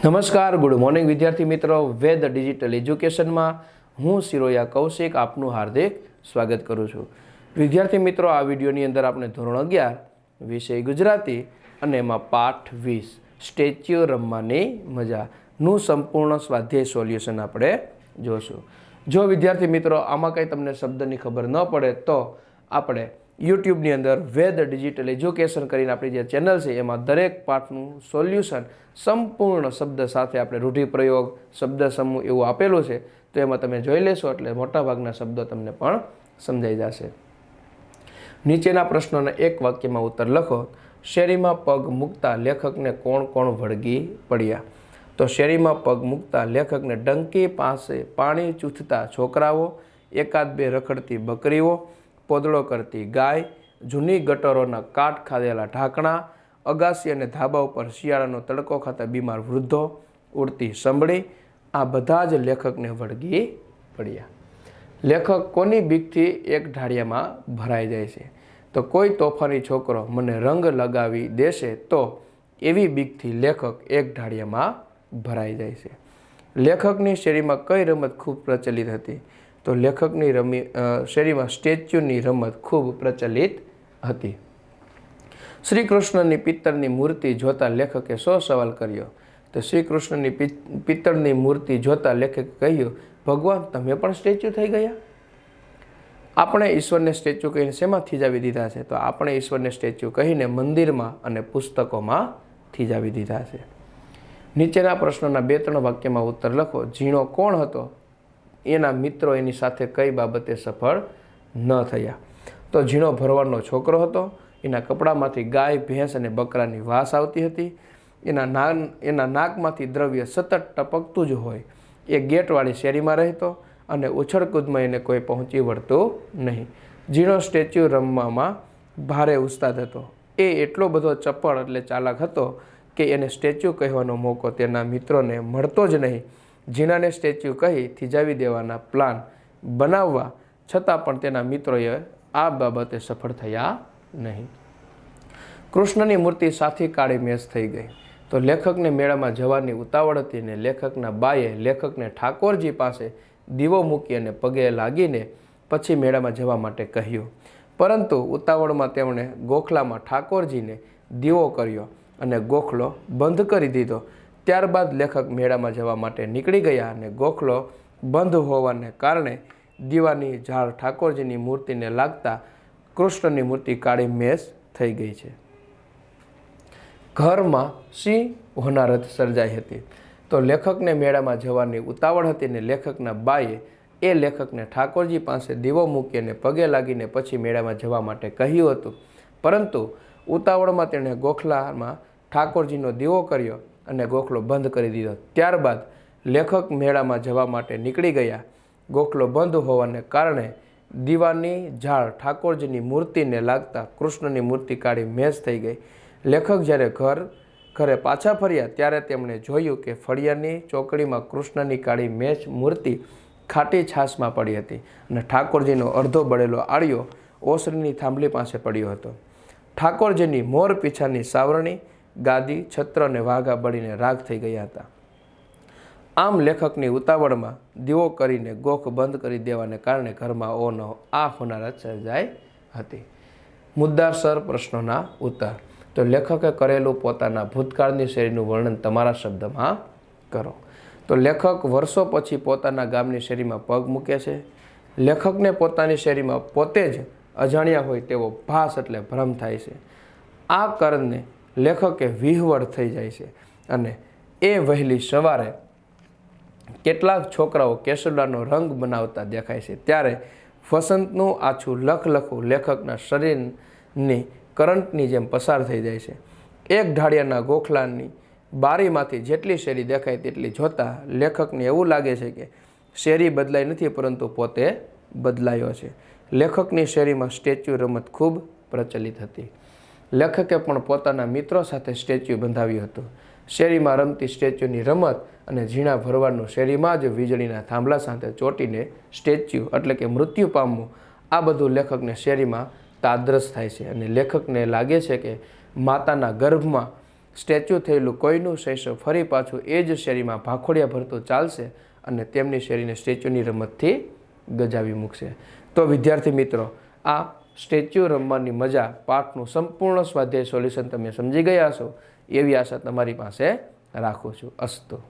નમસ્કાર, good morning વિદ્યાર્થી મિત્રો. વેદ ડિજિટલ એજ્યુકેશનમાં હું શિરોયા કૌશિક આપનું હાર્દિક સ્વાગત કરું છું. વિદ્યાર્થી મિત્રો, આ વિડીયોની અંદર આપણે ધોરણ 11 વિષય ગુજરાતી અને એમાં પાઠ 20 સ્ટેચ્યુ રમવાની મજાનું સંપૂર્ણ સ્વાધ્યાય સોલ્યુશન આપણે જોશું. જો વિદ્યાર્થી મિત્રો આમાં કંઈ તમને શબ્દની ખબર ન પડે તો આપણે યુટ્યુબની અંદર વેદ ડિજિટલ એજ્યુકેશન કરીને આપણી જે ચેનલ છે એમાં દરેક પાઠનું સોલ્યુશન સંપૂર્ણ શબ્દ સાથે આપણે રૂઢિપ્રયોગ શબ્દ સમૂહ એવું આપેલું છે. તો એમાં તમે જોઈ લેશો એટલે મોટાભાગના શબ્દો તમને પણ સમજાઈ જશે. નીચેના પ્રશ્નોના એક વાક્યમાં ઉત્તર લખો. શેરીમાં પગ મૂકતા લેખકને કોણ કોણ વળગી પડ્યા? તો શેરીમાં પગ મૂકતા લેખકને ડંકી પાસે પાણી ચૂથતા છોકરાઓ, એકાદ બે રખડતી બકરીઓ, પોદળો કરતી ગાય, જૂની ગટરોના કાટ ખાધેલા ઢાંકણા, અગાસી અને ધાબા ઉપર શિયાળાનો તડકો ખાતા બીમાર વૃદ્ધો, ઉડતી સંભળી, આ બધા જ લેખકને વળગી પડ્યા. લેખક કોની બીકથી એક ઢાળિયામાં ભરાઈ જાય છે? તો કોઈ તોફાની છોકરો મને રંગ લગાવી દેશે તો એવી બીકથી લેખક એક ઢાળિયામાં ભરાઈ જાય છે. લેખકની શેરીમાં કઈ રમત ખૂબ પ્રચલિત હતી? તો લેખકની શેરીમાં સ્ટેચ્યુની રમત ખૂબ પ્રચલિત હતી. શ્રી કૃષ્ણની પિત્તળની મૂર્તિ જોતા લેખકે શો સવાલ કર્યો? તો શ્રી કૃષ્ણની પિત્તળની મૂર્તિ જોતા લેખકે કહ્યું, ભગવાન તમે પણ સ્ટેચ્યુ થઈ ગયા? આપણે ઈશ્વરને સ્ટેચ્યુ કહીને શેમાં થીજાવી દીધા છે? તો આપણે ઈશ્વરને સ્ટેચ્યુ કહીને મંદિરમાં અને પુસ્તકોમાં થીજાવી દીધા છે. નીચેના પ્રશ્નોના 2-3 વાક્યમાં ઉત્તર લખો. ઝીણો કોણ હતો? એના મિત્રો એની સાથે કઈ બાબતે સફળ ન થયા? તો ઝીણો ભરવાડનો છોકરો હતો. એના કપડામાંથી ગાય, ભેંસ અને બકરાની વાસ આવતી હતી. એના નાકમાંથી દ્રવ્ય સતત ટપકતું જ હોય. એ ગેટવાળી શેરીમાં રહેતો અને ઉછળકૂદમાં એને કોઈ પહોંચી વળતું નહીં. ઝીણો સ્ટેચ્યુ રમવામાં ભારે ઉસ્તાદ હતો. એ એટલો બધો ચપળ એટલે ચાલાક હતો કે એને સ્ટેચ્યુ કહેવાનો મોકો તેના મિત્રોને મળતો જ નહીં. ઝીણાને સ્ટેચ્યુ કહી થીજાવી દેવાના પ્લાન બનાવવા છતાં પણ તેના મિત્રોએ આ બાબતે સફળ થયા નહીં. કૃષ્ણની મૂર્તિ સાથી કાળી મેસ થઈ ગઈ. તો લેખકને મેળામાં જવાની ઉતાવળ હતી ને લેખકના બાએ લેખકને ઠાકોરજી પાસે દીવો મૂકી અને પગે લાગીને પછી મેળામાં જવા માટે કહ્યું. પરંતુ ઉતાવળમાં તેમણે ગોખલામાં ઠાકોરજીને દીવો કર્યો અને ગોખલો બંધ કરી દીધો. ત્યારબાદ લેખક મેળામાં જવા માટે નીકળી ગયા અને ગોખલો બંધ હોવાને કારણે દીવાની ઝાડ ઠાકોરજીની મૂર્તિને લાગતા કૃષ્ણની મૂર્તિ કાળી મેસ થઈ ગઈ છે. ઘરમાં શી હોનારત સર્જાઈ હતી? તો લેખકને મેળામાં જવાની ઉતાવળ હતી ને લેખકના બાએ એ લેખકને ઠાકોરજી પાસે દીવો મૂકી અને પગે લાગીને પછી મેળામાં જવા માટે કહ્યું હતું. પરંતુ ઉતાવળમાં તેણે ગોખલામાં ઠાકોરજીનો દીવો કર્યો અને ગોખલો બંધ કરી દીધો. ત્યારબાદ લેખક મેળામાં જવા માટે નીકળી ગયા. ગોખલો બંધ હોવાને કારણે દીવાની ઝાડ ઠાકોરજીની મૂર્તિને લાગતા કૃષ્ણની મૂર્તિ કાળી મેસ થઈ ગઈ. લેખક જ્યારે ઘરે પાછા ફર્યા ત્યારે તેમણે જોયું કે ફળિયાની ચોકડીમાં કૃષ્ણની કાળી મેસ મૂર્તિ ખાટી છાશમાં પડી હતી અને ઠાકોરજીનો અડધો બળેલો આળિયો ઓસરીની થાંભલી પાસે પડ્યો હતો. ઠાકોરજીની મોર પીછાની સાવરણી, ગાદી, છત્ર અને વાઘા બળીને રાખ થઈ ગયા હતા. આમ લેખકની ઉતાવળમાં દીવો કરીને ગોખ બંધ કરી દેવાને કારણે ઘરમાં આ હોનારત સર્જાઈ હતી. મુદ્દાસર પ્રશ્નોના ઉત્તર. તો લેખકે કરેલું પોતાના ભૂતકાળની શેરીનું વર્ણન તમારા શબ્દમાં કરો. તો લેખક વર્ષો પછી પોતાના ગામની શેરીમાં પગ મૂકે છે. લેખકને પોતાની શેરીમાં પોતે જ અજાણ્યા હોય તેવો ભાસ એટલે ભ્રમ થાય છે. આ કારણને લેખકે વિહવળ થઈ જાય છે અને એ વહેલી સવારે કેટલાક છોકરાઓ કેસુડાનો રંગ બનાવતા દેખાય છે. ત્યારે વસંતનું આછું લખલખું લેખકના શરીરની કરંટની જેમ પસાર થઈ જાય છે. એક ઢાળિયાના ગોખલાની બારીમાંથી જેટલી શેરી દેખાય તેટલી જોતાં લેખકને એવું લાગે છે કે શેરી બદલાઈ નથી પરંતુ પોતે બદલાયો છે. લેખકની શેરીમાં સ્ટેચ્યુ રમત ખૂબ પ્રચલિત હતી. લેખકે પણ પોતાના મિત્રો સાથે સ્ટેચ્યુ બંધાવ્યું હતું. શેરીમાં રમતી સ્ટેચ્યુની રમત અને ઝીણા ભરવાડનું શેરીમાં જ વીજળીના થાંભલા સાથે ચોંટીને સ્ટેચ્યુ એટલે કે મૃત્યુ પામવું, આ બધું લેખકને શેરીમાં તાદ્રશ થાય છે અને લેખકને લાગે છે કે માતાના ગર્ભમાં સ્ટેચ્યુ થયેલું કોઈનું શૈશવ ફરી પાછું એ જ શેરીમાં ભાખોડિયા ભરતું ચાલશે અને તેમની શેરીને સ્ટેચ્યુની રમતથી ગજાવી મૂકશે. તો વિદ્યાર્થી મિત્રો, આ સ્ટેચ્યુ રમવાની મજા પાઠનું સંપૂર્ણ સ્વાધ્યાય સોલ્યુશન તમે સમજી ગયા છો એવી આશા તમારી પાસે રાખું છું. અસ્તુ.